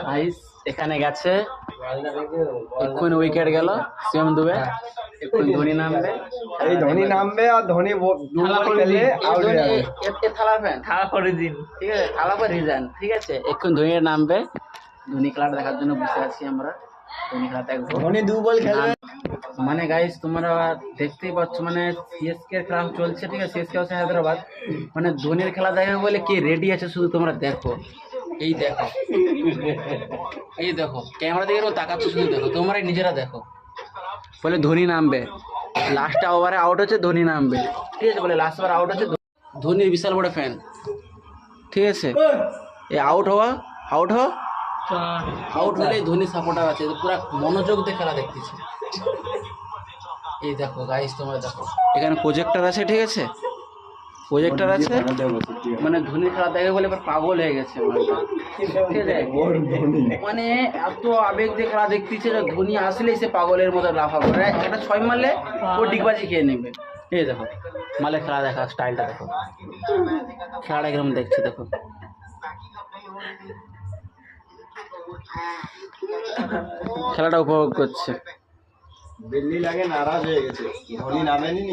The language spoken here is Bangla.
গাইস এখানে গেছে, এক্ষুনি উইকেট গেল সিএম দুবে, এক্ষুনি ধোনি নামবে, এই ধোনি নামবে আর ধোনি খেলে আউট হয়ে যাবে। থালা ফ্যান থালা করে দিন, ঠিক আছে, থালা পর রিজাইন, ঠিক আছে। এক্ষুনি ধোনি নামবে, ধোনি খেলাটা দেখার জন্য বসে আছি আমরা। ধোনি খেলা দেখবো, ধোনি 2 বল খেলবে। মানে গাইস তোমরা দেখতেই পাচ্ছ, মানে সিএসকে খেলা চলছে, ঠিক আছে, সিএসকে হচ্ছে হায়দ্রাবাদ, মানে ধোনির খেলা দেখবে বলে কে রেডি আছে শুধু তোমরা দেখো। এই দেখো, এই দেখো, ক্যামেরা দিকে তাকাচ্ছ, শুধু দেখো, তোমরাই নিজেরা দেখো। বলে ধোনি নামবে, লাস্ট ওভারে আউট হচ্ছে ধোনি নামবে, ঠিক আছে, বলে লাস্ট ওভার আউট হচ্ছে ধোনির বিশাল বড় ফ্যান, ঠিক আছে। এই আউট হলেই ধোনি সাপোর্টার আছে, পুরো মনোযোগ দিয়ে খেলা দেখতেছে। এই দেখো গাইস, তোমরা দেখো, এখানে প্রজেক্টর আছে, ঠিক আছে, প্রজেক্টর আছে, মানে ধোনি খেলা দেখে বলে এবার পাগল হয়ে গেছে, ঠিক আছে, মানে এত আবেগ দিয়ে খেলা দেখতেছে যে ধোনি আসলেই সে পাগলের মতো লাফা করে, একটা 6 মারলে ও ডিগবাজি খেয়ে নেবে। এই দেখো মালে খেলা দেখা স্টাইলটা দেখো, খেলাটা কিরকম দেখছে দেখো। খেলাটা উপভোগ করছে। দিল্লি লাগে নারাজ হয়ে গেছে, ধোনি নামেনি।